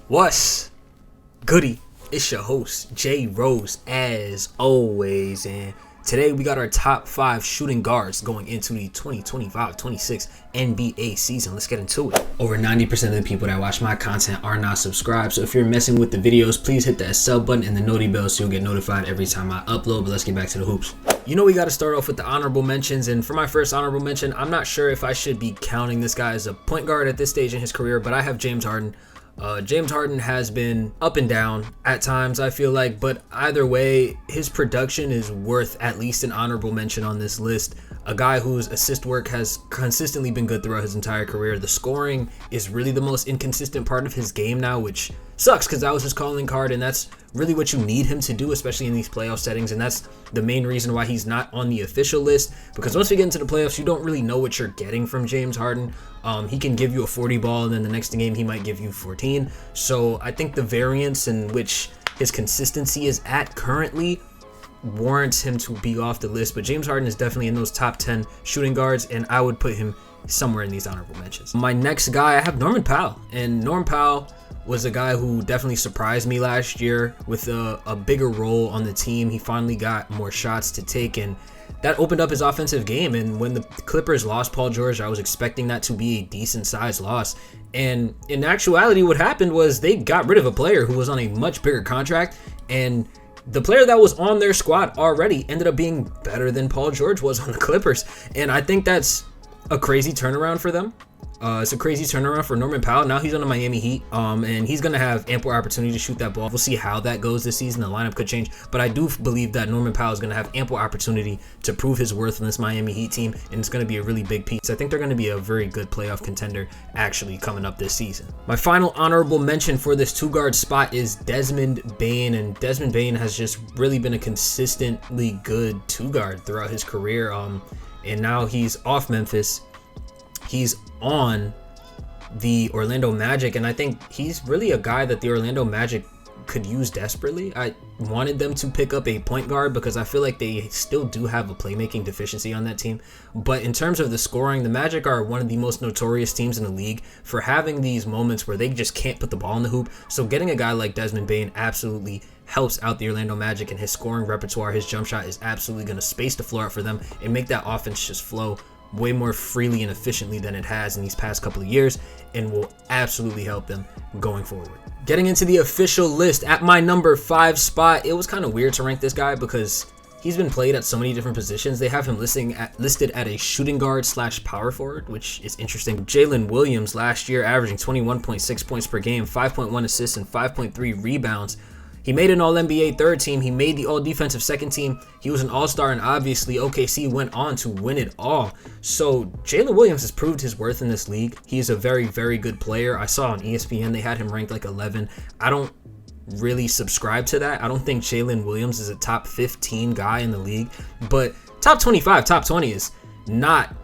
What's goody? It's your host, J Rose, as always, and today we got our top 5 shooting guards going into the 2025-26 NBA season. Let's get into it. Over 90% of the people that watch my content are not subscribed, so if you're messing with the videos, please hit that sub button and the noti bell so you'll get notified every time I upload. But let's get back to the hoops. You know, we got to start off with the honorable mentions, and for my first honorable mention, I'm not sure if I should be counting this guy as a point guard at this stage in his career, but I have James Harden. James Harden has been up and down at times, I feel like, but either way, his production is worth at least an honorable mention on this list. A guy whose assist work has consistently been good throughout his entire career. The scoring is really the most inconsistent part of his game now, which sucks because that was his calling card, and that's really what you need him to do, especially in these playoff settings, and that's the main reason why he's not on the official list, because once we get into the playoffs, you don't really know what you're getting from James Harden. He can give you a 40 ball, and then the next game he might give you 14. So I think the variance in which his consistency is at currently warrants him to be off the list, but James Harden is definitely in those top 10 shooting guards, and I would put him somewhere in these honorable mentions. My next guy, I have Norman Powell, and Norman Powell was a guy who definitely surprised me last year with a bigger role on the team. He finally got more shots to take, and that opened up his offensive game. And when the Clippers lost Paul George, I was expecting that to be a decent sized loss. And in actuality, what happened was they got rid of a player who was on a much bigger contract, and the player that was on their squad already ended up being better than Paul George was on the Clippers. And I think that's a crazy turnaround for them. It's a crazy turnaround for Norman Powell. Now he's on the Miami Heat, and he's going to have ample opportunity to shoot that ball. We'll see how that goes this season. The lineup could change, but I do believe that Norman Powell is going to have ample opportunity to prove his worth in this Miami Heat team, and it's going to be a really big piece. I think they're going to be a very good playoff contender actually coming up this season. My final honorable mention for this two-guard spot is Desmond Bane, and Desmond Bane has just really been a consistently good two-guard throughout his career, and now he's off Memphis. He's on the Orlando Magic, and I think he's really a guy that the Orlando Magic could use desperately. I wanted them to pick up a point guard because I feel like they still do have a playmaking deficiency on that team. But in terms of the scoring, the Magic are one of the most notorious teams in the league for having these moments where they just can't put the ball in the hoop. So getting a guy like Desmond Bane absolutely helps out the Orlando Magic, and his scoring repertoire, his jump shot is absolutely going to space the floor out for them and make that offense just flow way more freely and efficiently than it has in these past couple of years, and will absolutely help them going forward. Getting into the official list, at my number 5 spot, it was kind of weird to rank this guy because he's been played at so many different positions. They have him listed at a shooting guard / power forward, which is interesting. Jalen Williams last year averaging 21.6 points per game, 5.1 assists, and 5.3 rebounds. He made an All-NBA third team. He made the All-Defensive second team. He was an All-Star, and obviously OKC went on to win it all. So Jalen Williams has proved his worth in this league. He's a very, very good player. I saw on ESPN they had him ranked like 11. I don't really subscribe to that. I don't think Jalen Williams is a top 15 guy in the league, but top 25, top 20 is not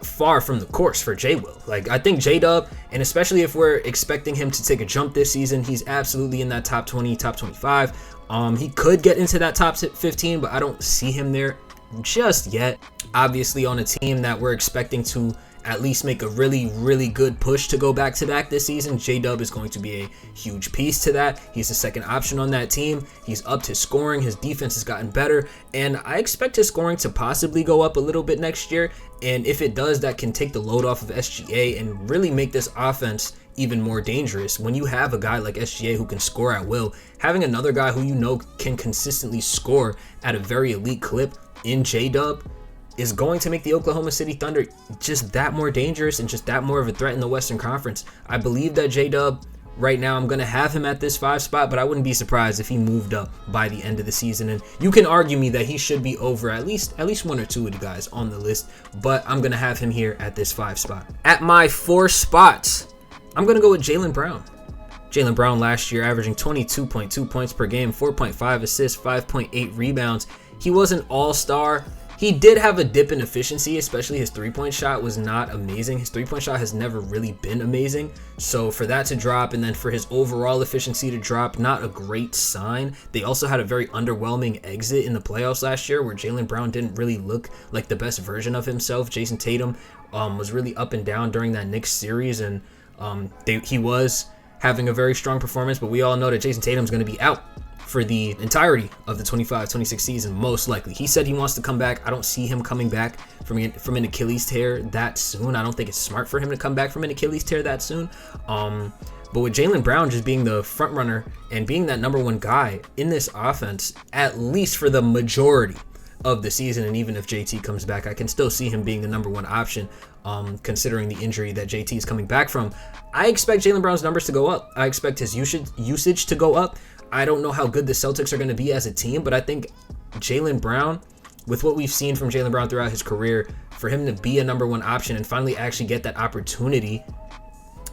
far from the course for J-Will. Like, I think J-Dub, and especially if we're expecting him to take a jump this season, he's absolutely in that top 20, top 25. He could get into that top 15, but I don't see him there just yet. Obviously, on a team that we're expecting to at least make a really, really good push to go back-to-back this season, J-Dub is going to be a huge piece to that. He's the second option on that team. He's upped his scoring. His defense has gotten better, and I expect his scoring to possibly go up a little bit next year, and if it does, that can take the load off of SGA and really make this offense even more dangerous. When you have a guy like SGA who can score at will, having another guy who you know can consistently score at a very elite clip in J-Dub is going to make the Oklahoma City Thunder just that more dangerous and just that more of a threat in the Western Conference. I believe that J-Dub, right now, I'm going to have him at this 5 spot, but I wouldn't be surprised if he moved up by the end of the season. And you can argue me that he should be over at least 1 or 2 of the guys on the list, but I'm going to have him here at this 5 spot. At my 4 spots, I'm going to go with Jaylen Brown. Jaylen Brown last year averaging 22.2 points per game, 4.5 assists, 5.8 rebounds. He was an all-star. He did have a dip in efficiency, especially his three-point shot was not amazing. His three-point shot has never really been amazing. So for that to drop, and then for his overall efficiency to drop, not a great sign. They also had a very underwhelming exit in the playoffs last year where Jaylen Brown didn't really look like the best version of himself. Jason Tatum was really up and down during that Knicks series, and he was having a very strong performance, but we all know that Jason Tatum's going to be out for the entirety of the 25-26 season, most likely. He said he wants to come back. I don't see him coming back from an Achilles tear that soon. I don't think it's smart for him to come back from an Achilles tear that soon. But with Jaylen Brown just being the front runner and being that number one guy in this offense, at least for the majority of the season, and even if JT comes back, I can still see him being the number one option, considering the injury that JT is coming back from. I expect Jaylen Brown's numbers to go up. I expect his usage to go up. I don't know how good the Celtics are going to be as a team, but I think Jaylen Brown, with what we've seen from Jaylen Brown throughout his career, for him to be a number one option and finally actually get that opportunity,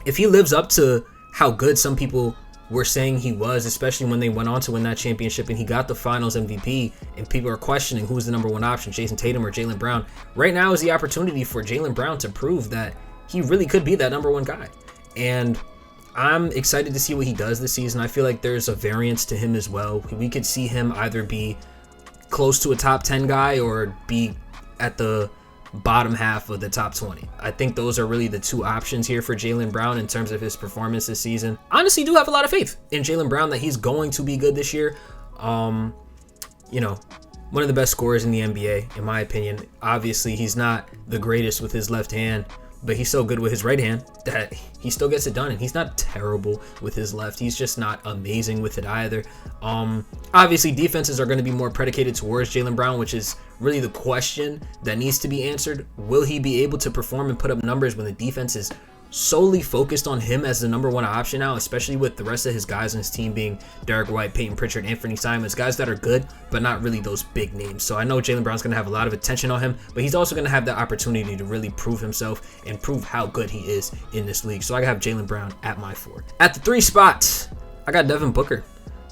if he lives up to how good some people were saying he was, especially when they went on to win that championship and he got the finals MVP and people are questioning who's the number one option, Jason Tatum or Jaylen Brown, right now is the opportunity for Jaylen Brown to prove that he really could be that number one guy. And I'm excited to see what he does this season. I feel like there's a variance to him as well. We could see him either be close to a top 10 guy or be at the bottom half of the top 20. I think those are really the two options here for Jaylen Brown in terms of his performance this season. Honestly, do have a lot of faith in Jaylen Brown that he's going to be good this year. One of the best scorers in the NBA, in my opinion. Obviously, he's not the greatest with his left hand, but he's so good with his right hand that he still gets it done, and he's not terrible with his left. He's just not amazing with it either. Obviously, defenses are going to be more predicated towards Jaylen Brown, which is really the question that needs to be answered. Will he be able to perform and put up numbers when the defense is solely focused on him as the number one option now, especially with the rest of his guys on his team being Derek White, Peyton Pritchard, Anthony Simons, guys that are good, but not really those big names. So I know Jaylen Brown's going to have a lot of attention on him, but he's also going to have the opportunity to really prove himself and prove how good he is in this league. So I have Jaylen Brown at my 4. At the 3 spot, I got Devin Booker.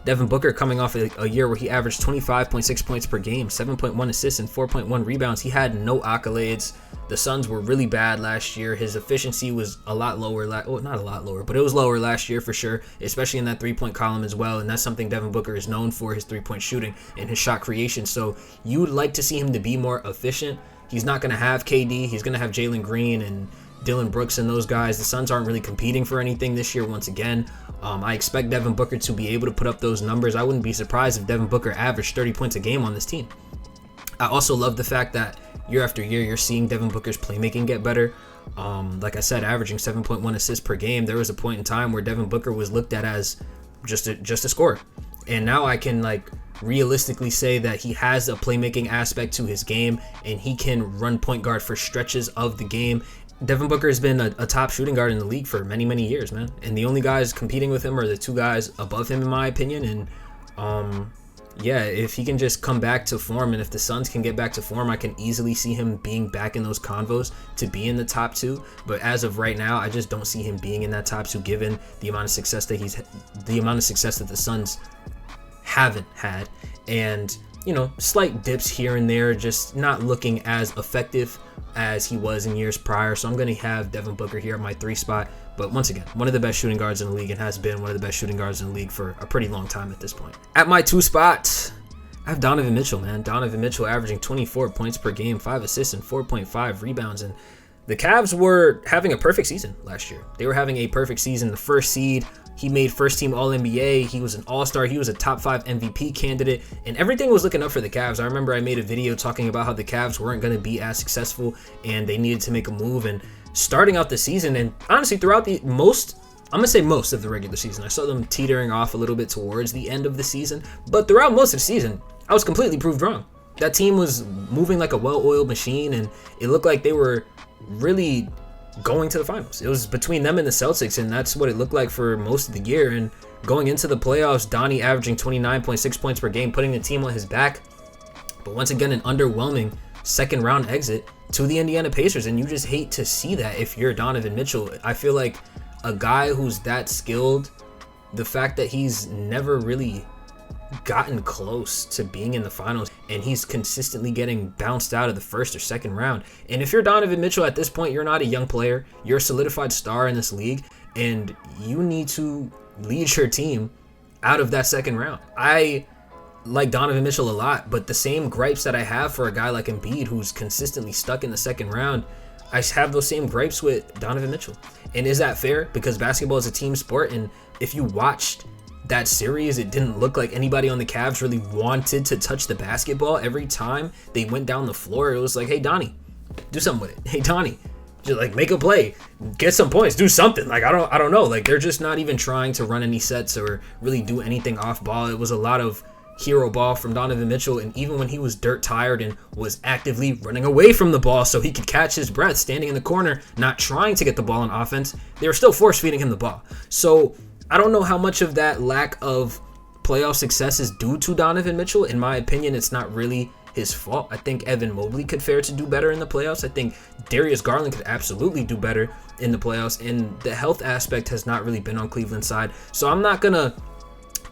Devin Booker coming off a year where he averaged 25.6 points per game, 7.1 assists, and 4.1 rebounds. He had no accolades. The Suns were really bad last year. His efficiency was a lot lower. Not a lot lower, but it was lower last year for sure, especially in that three-point column as well. And that's something Devin Booker is known for, his three-point shooting and his shot creation. So you would like to see him to be more efficient. He's not going to have KD. He's going to have Jalen Green and Dylan Brooks and those guys. The Suns aren't really competing for anything this year once again. I expect Devin Booker to be able to put up those numbers. I wouldn't be surprised if Devin Booker averaged 30 points a game on this team. I also love the fact that year after year, you're seeing Devin Booker's playmaking get better. Like I said, averaging 7.1 assists per game. There was a point in time where Devin Booker was looked at as just a scorer. And now I can realistically say that he has a playmaking aspect to his game and he can run point guard for stretches of the game. Devin Booker has been a top shooting guard in the league for many, many years, man. And the only guys competing with him are the two guys above him, in my opinion. And yeah, if he can just come back to form, and if the Suns can get back to form, I can easily see him being back in those convos to be in the top 2. But as of right now, I just don't see him being in that top 2, given the amount of success that the Suns haven't had, and slight dips here and there, just not looking as effective as he was in years prior. So I'm going to have Devin Booker here at my 3 spot. But once again, one of the best shooting guards in the league, and has been one of the best shooting guards in the league for a pretty long time at this point. At my 2 spot, I have Donovan Mitchell, man. Donovan Mitchell averaging 24 points per game, 5 assists, and 4.5 rebounds. And the Cavs were having a perfect season last year. They were having a perfect season. The first seed, he made first team All-NBA. He was an All-Star. He was a top 5 MVP candidate, and everything was looking up for the Cavs. I remember I made a video talking about how the Cavs weren't going to be as successful and they needed to make a move. And starting out the season, and honestly throughout most of the regular season, I saw them teetering off a little bit towards the end of the season, but throughout most of the season, I was completely proved wrong. That team was moving like a well-oiled machine, and it looked like they were really going to the finals. It was between them and the Celtics, and that's what it looked like for most of the year. And going into the playoffs, Donnie averaging 29.6 points per game, putting the team on his back. But once again, an underwhelming second round exit to the Indiana Pacers, and you just hate to see that if you're Donovan Mitchell. I feel like a guy who's that skilled, the fact that he's never really gotten close to being in the finals, and he's consistently getting bounced out of the first or second round. And if you're Donovan Mitchell at this point, you're not a young player, you're a solidified star in this league, and you need to lead your team out of that second round. I like Donovan Mitchell a lot, but the same gripes that I have for a guy like Embiid, who's consistently stuck in the second round, I have those same gripes with Donovan Mitchell. And is that fair? Because basketball is a team sport, and if you watched that series, it didn't look like anybody on the Cavs really wanted to touch the basketball. Every time they went down the floor, it was like, hey, Donnie, do something with it. Hey, Donnie, just like make a play, get some points, do something. Like, I don't know. Like, they're just not even trying to run any sets or really do anything off ball. It was a lot of hero ball from Donovan Mitchell, and even when he was dirt tired and was actively running away from the ball so he could catch his breath, standing in the corner, not trying to get the ball on offense, they were still force feeding him the ball. So I don't know how much of that lack of playoff success is due to Donovan Mitchell. In my opinion, it's not really his fault. I think Evan Mobley could fare to do better in the playoffs. I think Darius Garland could absolutely do better in the playoffs, and the health aspect has not really been on Cleveland's side. So I'm not gonna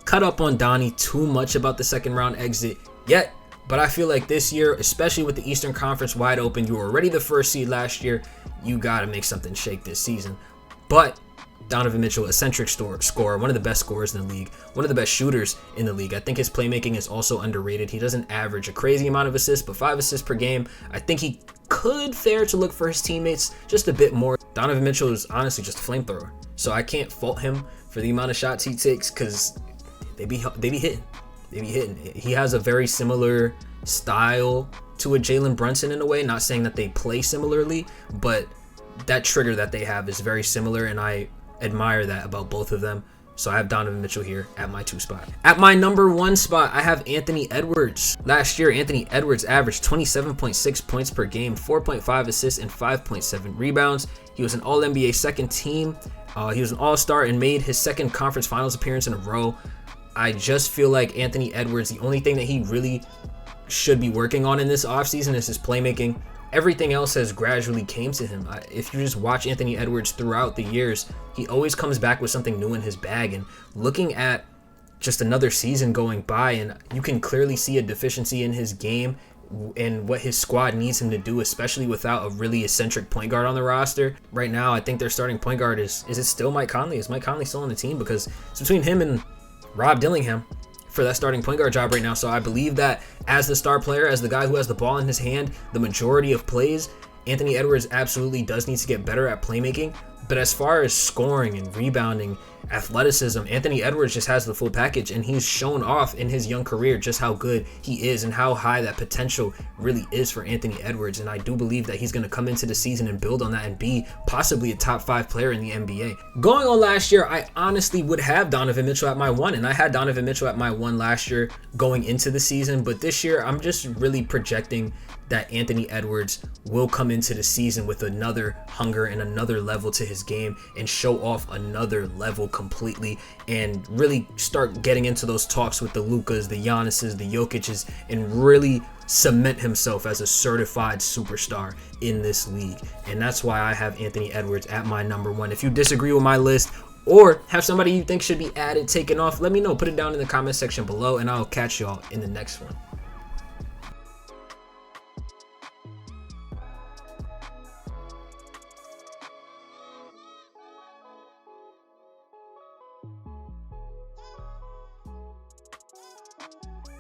cut up on Donnie too much about the second round exit yet, but I feel like this year, especially with the Eastern Conference wide open, you were already the first seed last year. You got to make something shake this season. But Donovan Mitchell, eccentric scorer, one of the best scorers in the league, one of the best shooters in the league. I think his playmaking is also underrated. He doesn't average a crazy amount of assists, but 5 assists per game. I think he could fare to look for his teammates just a bit more. Donovan Mitchell is honestly just a flamethrower, so I can't fault him for the amount of shots he takes, because they be hitting. He has a very similar style to a Jalen Brunson in a way. Not saying that they play similarly, but that trigger that they have is very similar, and I admire that about both of them. So I have Donovan Mitchell here at my 2 spot. At my number 1 spot, I have Anthony Edwards. Last year, Anthony Edwards averaged 27.6 points per game, 4.5 assists, and 5.7 rebounds. He was an All-NBA second team. He was an All-Star and made his second conference finals appearance in a row. I just feel like Anthony Edwards, the only thing that he really should be working on in this offseason is his playmaking. Everything else has gradually came to him. If you just watch Anthony Edwards throughout the years, he always comes back with something new in his bag. And looking at just another season going by, and you can clearly see a deficiency in his game and what his squad needs him to do, especially without a really eccentric point guard on the roster. Right now, I think their starting point guard is it still Mike Conley? Is Mike Conley still on the team? Because it's between him and Rob Dillingham for that starting point guard job right now. So I believe that as the star player, as the guy who has the ball in his hand the majority of plays, Anthony Edwards absolutely does need to get better at playmaking. But as far as scoring and rebounding, athleticism, Anthony Edwards just has the full package, and he's shown off in his young career just how good he is and how high that potential really is for Anthony Edwards. And I do believe that he's going to come into the season and build on that and be possibly a top 5 player in the NBA. Going on last year, I honestly would have Donovan Mitchell at my 1, and I had Donovan Mitchell at my 1 last year going into the season. But this year, I'm just really projecting that Anthony Edwards will come into the season with another hunger and another level to his game and show off another level completely and really start getting into those talks with the Lukas, the Giannis's, the Jokic's, and really cement himself as a certified superstar in this league. And that's why I have Anthony Edwards at my number 1. If you disagree with my list or have somebody you think should be added, taken off, let me know. Put it down in the comment section below, and I'll catch y'all in the next one.